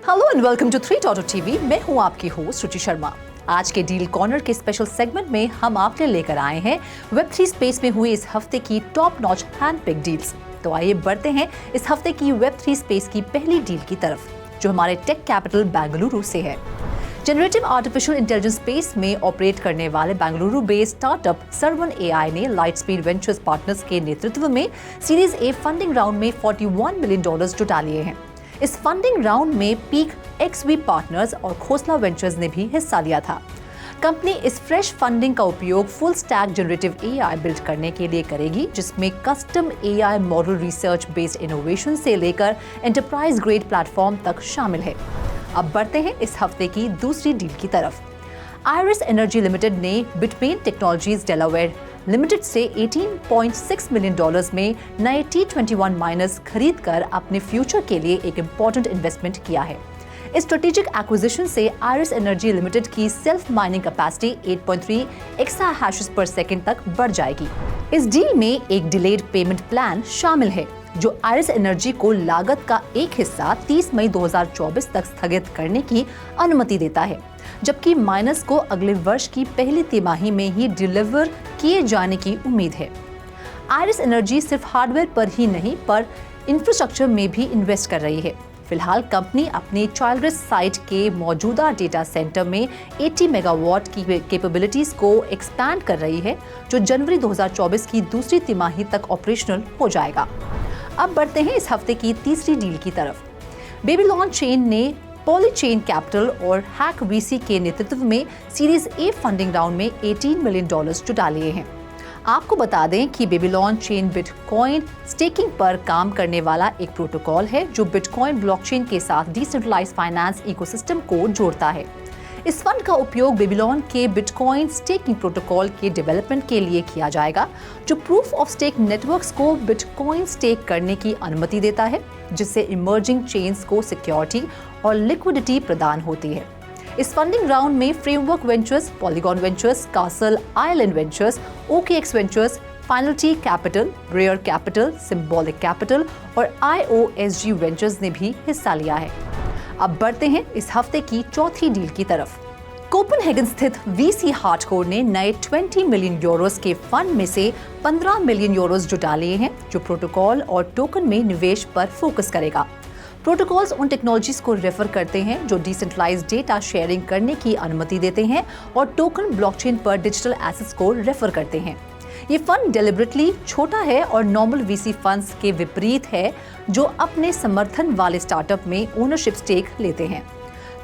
Hello and welcome to 3 TV. मैं हूं आपकी होस्ट रुचि शर्मा। आज के डील कॉर्नर के स्पेशल सेगमेंट में हम आपके लेकर आए हैं वेब3 स्पेस में हुई इस हफ्ते की टॉप नॉच हैंडपिक डील्स। तो आइए बढ़ते हैं इस हफ्ते की वेब3 स्पेस की पहली डील की तरफ, जो हमारे टेक कैपिटल बेंगलुरु से है। जनरेटिव आर्टिफिशियल इंटेलिजेंस स्पेस में ऑपरेट करने वाले Bengaluru based startup servant AI ने लाइटस्पीड वेंचर्स पार्टनर्स के नेतृत्व में सीरीज ए फंडिंग राउंड में $41 मिलियन जुटा लिए हैं। इस फंडिंग राउंड में पीक एक्सवी पार्टनर्स और खोसला वेंचर्स ने भी हिस्सा लिया था। कंपनी इस फ्रेश फंडिंग का उपयोग full stack generative AI build करने के लिए करेगी, जिसमें custom AI model research based innovation से लेकर एंटरप्राइज ग्रेड प्लेटफॉर्म तक शामिल है। अब बढ़ते हैं इस हफ्ते की दूसरी डील की तरफ। आयरिस एनर्जी लिमिटेड ने बिटमेन टेक्नोलॉजीज डेलावेयर लिमिटेड से $18.6 मिलियन में नए T21 माइनर्स खरीदकर अपने फ्यूचर के लिए एक इम्पोर्टेंट इन्वेस्टमेंट किया है। इस स्ट्रेटेजिक एक्विजिशन से आयरिस एनर्जी लिमिटेड की self mining capacity 8.3 exa hashes per second तक बढ़ जाएगी। इस डील में एक डिलेड पेमेंट प्लान शामिल है, जो आयरिस एनर्जी को लागत का एक हिस्सा 30 मई 2024 तक स्थगित करने की अनुमति देता है, जबकि माइनर्स को अगले वर्ष की पहली तिमाही में ही डिलीवर किए जाने की उम्मीद है। आयरिस एनर्जी सिर्फ हार्डवेयर पर ही नहीं, पर इंफ्रास्ट्रक्चर में भी इन्वेस्ट कर रही है। फिलहाल कंपनी अपनी चाइल्ड्रेस साइट के मौजूदा डेटा सेंटर में 80 मेगावाट की कैपेबिलिटीज को एक्सपैंड कर रही है, जो जनवरी 2024 की दूसरी तिमाही तक ऑपरेशनल हो जाएगा। अब बढ़ते हैं इस हफ्ते की तीसरी डील की तरफ। बेबीलोन चेन ने पॉलीचेन कैपिटल और हैक वीसी के नेतृत्व में सीरीज ए फंडिंग राउंड में $18 मिलियन जुटा लिए हैं। आपको बता दें कि बेबीलोन चेन बिटकॉइन स्टेकिंग पर काम करने वाला एक प्रोटोकॉल है, जो बिटकॉइन ब्लॉकचेन के साथ डिसेंट्रलाइज्ड फाइनेंस इकोसिस्टम को जोड़ता है। इस फंड का उपयोग बेबीलोन के बिटकॉइन स्टेकिंग प्रोटोकॉल के डेवलपमेंट के लिए किया जाएगा, जो प्रूफ ऑफ स्टेक नेटवर्क्स को बिटकॉइन स्टेक करने की अनुमति देता है, जिससे इमर्जिंग चेन्स को सिक्योरिटी और लिक्विडिटी प्रदान होती है। इस फंडिंग राउंड में Framework Ventures, Polygon Ventures, Castle Island Ventures, OKX ventures, finality capital, rare capital, symbolic capital और IOSG वेंचर्स ने भी हिस्सा लिया है। अब बढ़ते हैं इस हफ्ते की चौथी डील की तरफ। कोपेनहेगन स्थित VC हार्डकोर ने नए €20 मिलियन के फंड में से €15 मिलियन जुटा लिए हैं, जो प्रोटोकॉल और टोकन में निवेश पर फोकस करेगा। प्रोटोकॉल्स उन टेक्नोलॉजीज को रेफर करते हैं जो डिसेंट्रलाइज्ड डेटा शेयरिंग करने की अनुमति देते हैं और टोकन ब्लॉकचेन पर डिजिटल एसेट्स को रेफर करते हैं। ये फंड डेलिबरेटली छोटा है और नॉर्मल VC फंड्स के विपरीत है, जो अपने समर्थन वाले स्टार्टअप में ओनरशिप स्टेक लेते हैं।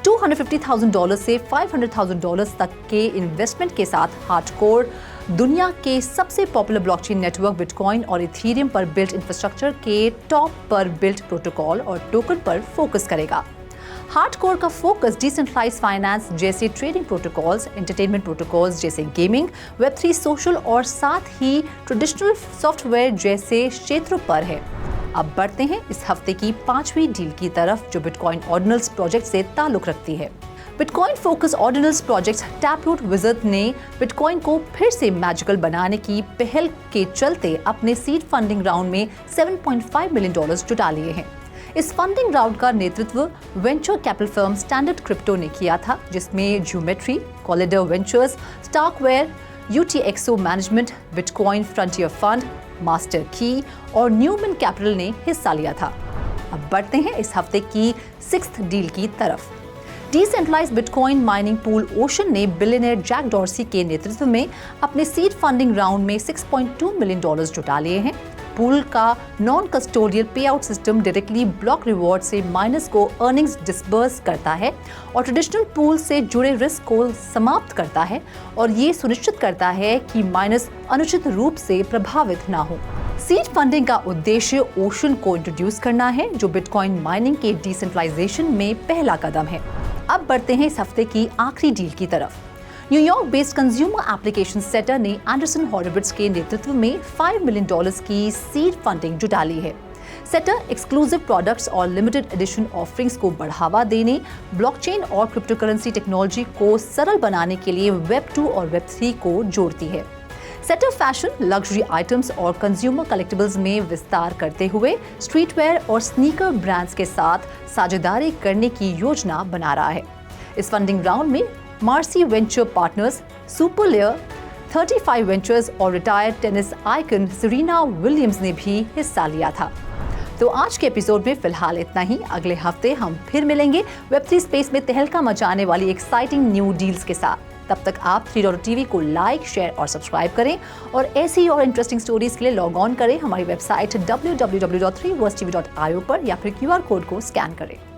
$250,000 से $500,000 तक के इन्वेस्टमेंट के साथ हार्डकोर दुनिया के सबसे पॉपुलर ब्लॉकचेन नेटवर्क बिटकॉइन और इथेरियम पर बिल्ट इंफ्रास्ट्रक्चर के टॉप पर बिल्ट प्रोटोकॉल और टोकन पर फोकस करेगा। हार्डकोर का फोकस डिसेंट्रलाइज्ड फाइनेंस जैसे ट्रेडिंग प्रोटोकॉल्स, एंटरटेनमेंट प्रोटोकॉल्स जैसे गेमिंग, वेब3 सोशल और साथ ही ट्रेडिशनल सॉफ्टवेयर जैसे क्षेत्रों पर है। अब बढ़ते हैं इस हफ्ते की पांचवी डील की तरफ, जो बिटकॉइन ऑर्डिनल्स प्रोजेक्ट से ताल्लुक रखती है। Bitcoin focus ordinals project taproot wizard ने बिटकॉइन को फिर से मैजिकल बनाने की पहल के चलते अपने सीड फंडिंग राउंड में $7.5 मिलियन जुटा लिए हैं। इस फंडिंग राउंड का नेतृत्व venture capital firm Standard Crypto ने किया था, जिसमें Geometry, Collider Ventures, StarkWare, UTXO management, Bitcoin Frontier Fund, Master Key और न्यूमन कैपिटल ने हिस्सा लिया था। अब बढ़ते हैं इस हफ्ते की सिक्स्थ डील की तरफ। Decentralized bitcoin mining pool ocean ने बिलियनियर जैक डॉर्सी के नेतृत्व में अपने सीड फंडिंग राउंड में $6.2 मिलियन जुटा लिए हैं। पूल का नॉन कस्टोडियल पे out system directly block reward से माइनर्स को अर्निंग्स डिस्बर्स करता है और ट्रेडिशनल पूल से जुड़े रिस्क को समाप्त करता है, और ये सुनिश्चित करता है कि माइनर्स अनुचित रूप से प्रभावित ना हो। सीड फंडिंग का उद्देश्य ओशन को इंट्रोड्यूस करना है, जो बिटकॉइन माइनिंग के डिसेंट्रलाइजेशन में पहला कदम है। अब बढ़ते हैं इस हफ्ते की आखिरी डील की तरफ। New York based consumer application Setter ने एंडरसन हॉरोविट्ज के नेतृत्व में $5 मिलियन की सीड फंडिंग जुटा ली है। सेटर एक्सक्लूसिव प्रोडक्ट्स और लिमिटेड एडिशन ऑफरिंग्स को बढ़ावा देने, ब्लॉकचेन और क्रिप्टोकरेंसी टेक्नोलॉजी को सरल बनाने के लिए वेब 2 और वेब 3 को जोड़ती है। सेटर फैशन, लग्जरी आइटम्स और कंज्यूमर कलेक्टिबल्स में विस्तार करते हुए स्ट्रीटवेयर और स्नीकर ब्रांड्स के साथ साझेदारी करने की योजना बना रहा है। इस फंडिंग राउंड में Marcy Venture Partners, Super Layer, 35 Ventures और retired tennis icon Serena Williams ने भी हिस्सा लिया था। तो आज के एपिसोड में फिलहाल इतना ही। अगले हफ्ते हम फिर मिलेंगे Web3 स्पेस में तहलका मचाने वाली एक्साइटिंग न्यू डील्स के साथ। तब तक आप 3.TV को लाइक, शेयर और सब्सक्राइब करें और ऐसी और इंटरेस्टिंग स्टोरीज के लिए लॉग ऑन करें हमारी वेबसाइट www.3versetv.io पर या फिर QR कोड को स्कैन करें।